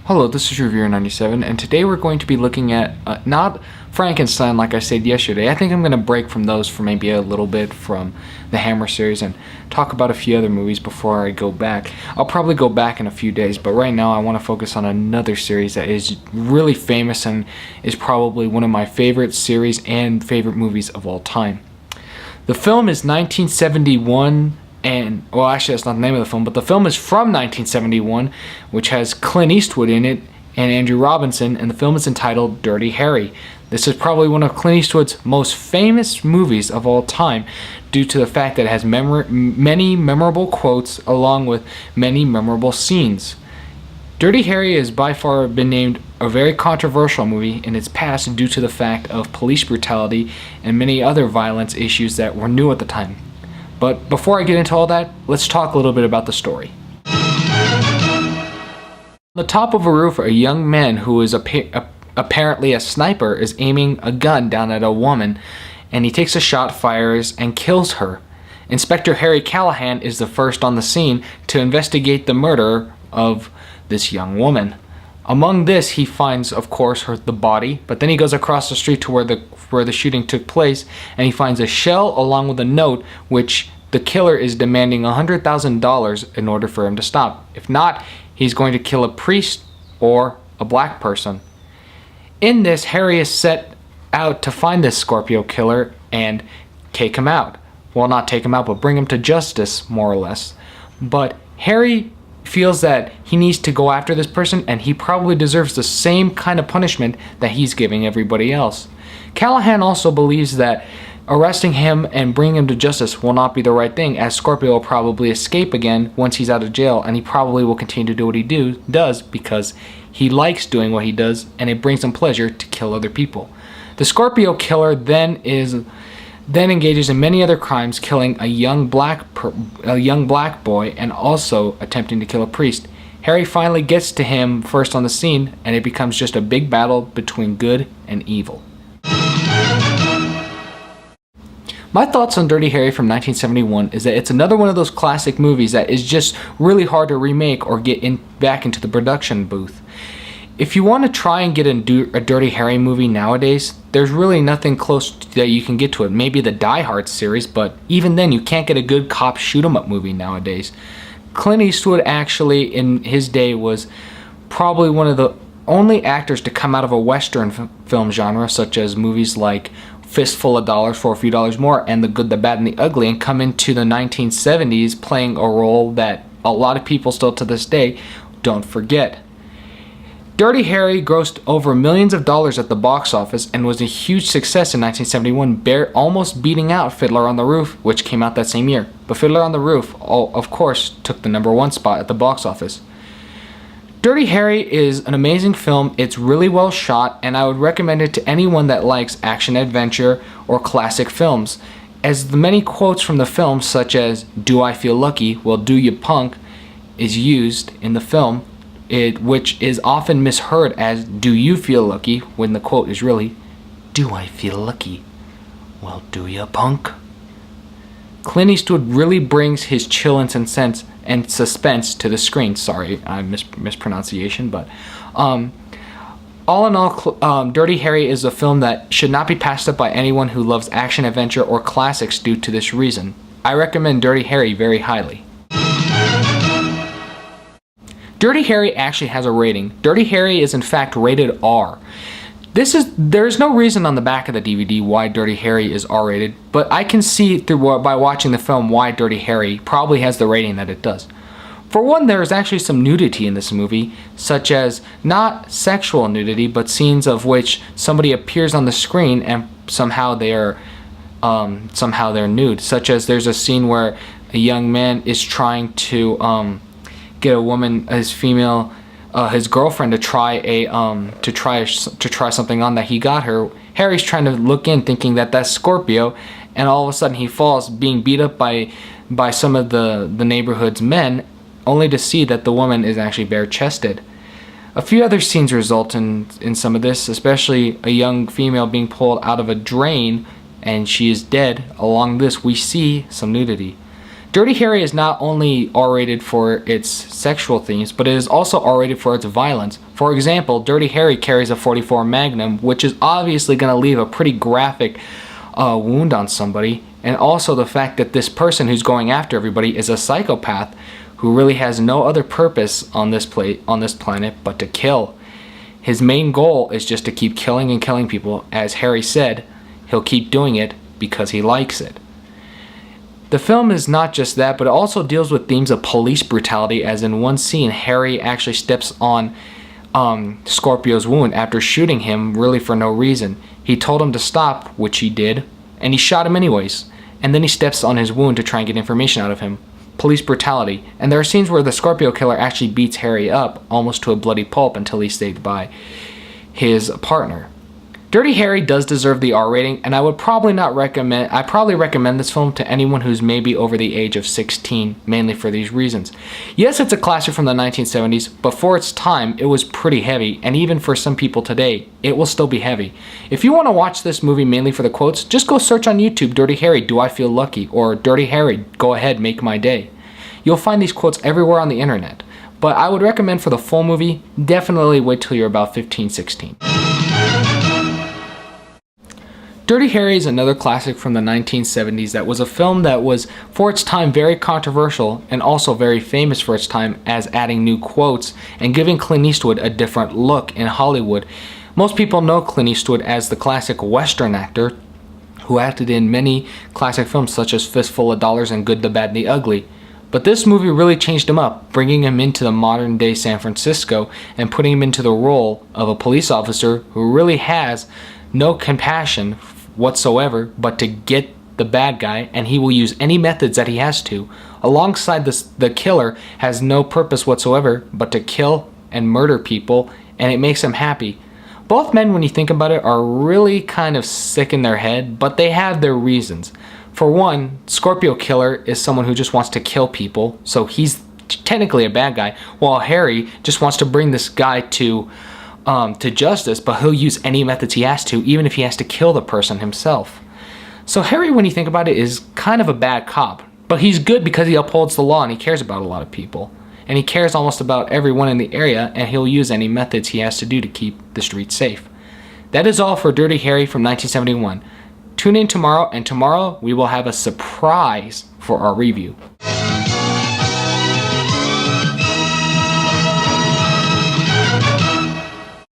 Hello, this is Reviewer97, and today we're going to be looking at, not Frankenstein like I said yesterday. I think I'm going to break from those for maybe a little bit from the Hammer series and talk about a few other movies before I go back. I'll probably go back in a few days, but right now I want to focus on another series that is really famous and is probably one of my favorite series and favorite movies of all time. The film is 1971. And, well, actually that's not the name of the film, but the film is from 1971, which has Clint Eastwood in it and Andrew Robinson, and the film is entitled Dirty Harry. This is probably one of Clint Eastwood's most famous movies of all time due to the fact that it has many memorable quotes along with many memorable scenes. Dirty Harry has by far been named a very controversial movie in its past due to the fact of police brutality and many other violence issues that were new at the time. But before I get into all that, let's talk a little bit about the story. On the top of a roof, a young man who is apparently a sniper is aiming a gun down at a woman, and he takes a shot, fires, and kills her. Inspector Harry Callahan is the first on the scene to investigate the murder of this young woman. Among this, he finds, of course, the body, but then he goes across the street to where the shooting took place, and he finds a shell along with a note which the killer is demanding $100,000 in order for him to stop. If not, he's going to kill a priest or a black person. In this, Harry is set out to find this Scorpio killer and take him out. Well, not take him out, but bring him to justice, more or less. But Harry feels that he needs to go after this person, and he probably deserves the same kind of punishment that he's giving everybody else. Callahan also believes that arresting him and bringing him to justice will not be the right thing, as Scorpio will probably escape again once he's out of jail, and he probably will continue to do what he does because he likes doing what he does and it brings him pleasure to kill other people. The Scorpio killer then engages in many other crimes, killing a young black boy and also attempting to kill a priest. Harry finally gets to him first on the scene, and it becomes just a big battle between good and evil. My thoughts on Dirty Harry from 1971 is that it's another one of those classic movies that is just really hard to remake or get back into the production booth. If you want to try and get a Dirty Harry movie nowadays, there's really nothing close that you can get to it. Maybe the Die Hard series, but even then you can't get a good cop shoot-'em-up movie nowadays. Clint Eastwood actually in his day was probably one of the only actors to come out of a Western film genre, such as movies like Fistful of Dollars for a Few Dollars More and The Good, the Bad, and the Ugly, and come into the 1970s playing a role that a lot of people still to this day don't forget. Dirty Harry grossed over millions of dollars at the box office and was a huge success in 1971, almost beating out Fiddler on the Roof, which came out that same year. But Fiddler on the Roof, of course, took the #1 spot at the box office. Dirty Harry is an amazing film. It's really well shot, and I would recommend it to anyone that likes action adventure or classic films, as the many quotes from the film, such as "Do I feel lucky? Well, do you punk?" is used in the film, which is often misheard as "Do you feel lucky?" when the quote is really "Do I feel lucky? Well, do you punk?" Clint Eastwood really brings his chill and sense and suspense to the screen. Sorry, mispronunciation, but all in all, Dirty Harry is a film that should not be passed up by anyone who loves action, adventure, or classics due to this reason. I recommend Dirty Harry very highly. Dirty Harry actually has a rating. Dirty Harry is in fact rated R. There's no reason on the back of the DVD why Dirty Harry is R-rated, but I can see by watching the film why Dirty Harry probably has the rating that it does. For one, there is actually some nudity in this movie, such as not sexual nudity, but scenes of which somebody appears on the screen and somehow they're nude. Such as there's a scene where a young man is trying to get a woman, his girlfriend, to try something on that he got her. Harry's trying to look in thinking that that's Scorpio, and all of a sudden he falls being beat up by some of the neighborhood's men, only to see that the woman is actually bare-chested. A few other scenes result in some of this, especially a young female being pulled out of a drain and she is dead. Along this we see some nudity. Dirty Harry is not only R-rated for its sexual themes, but it is also R-rated for its violence. For example, Dirty Harry carries a .44 Magnum, which is obviously going to leave a pretty graphic wound on somebody, and also the fact that this person who's going after everybody is a psychopath who really has no other purpose on this planet but to kill. His main goal is just to keep killing and killing people. As Harry said, he'll keep doing it because he likes it. The film is not just that, but it also deals with themes of police brutality, as in one scene, Harry actually steps on Scorpio's wound after shooting him really for no reason. He told him to stop, which he did, and he shot him anyways. And then he steps on his wound to try and get information out of him. Police brutality. And there are scenes where the Scorpio killer actually beats Harry up almost to a bloody pulp until he's saved by his partner. Dirty Harry does deserve the R rating, and I probably recommend this film to anyone who's maybe over the age of 16, mainly for these reasons. Yes, it's a classic from the 1970s, but for its time, it was pretty heavy, and even for some people today, it will still be heavy. If you want to watch this movie mainly for the quotes, just go search on YouTube, Dirty Harry, Do I Feel Lucky? Or Dirty Harry, Go Ahead, Make My Day. You'll find these quotes everywhere on the internet, but I would recommend for the full movie, definitely wait till you're about 15, 16. Dirty Harry is another classic from the 1970s that was a film that was, for its time, very controversial and also very famous for its time as adding new quotes and giving Clint Eastwood a different look in Hollywood. Most people know Clint Eastwood as the classic Western actor who acted in many classic films such as Fistful of Dollars and Good, the Bad, and the Ugly. But this movie really changed him up, bringing him into the modern day San Francisco and putting him into the role of a police officer who really has no compassion whatsoever but to get the bad guy, and he will use any methods that he has to. Alongside this, the killer has no purpose whatsoever but to kill and murder people, and it makes him happy. Both men, when you think about it, are really kind of sick in their head, but they have their reasons. For one, Scorpio Killer is someone who just wants to kill people, so he's technically a bad guy, while Harry just wants to bring this guy to justice, but he'll use any methods he has to, even if he has to kill the person himself. So Harry, when you think about it, is kind of a bad cop, but he's good because he upholds the law and he cares about a lot of people. And he cares almost about everyone in the area, and he'll use any methods he has to do to keep the streets safe. That is all for Dirty Harry from 1971. Tune in tomorrow, and tomorrow we will have a surprise for our review.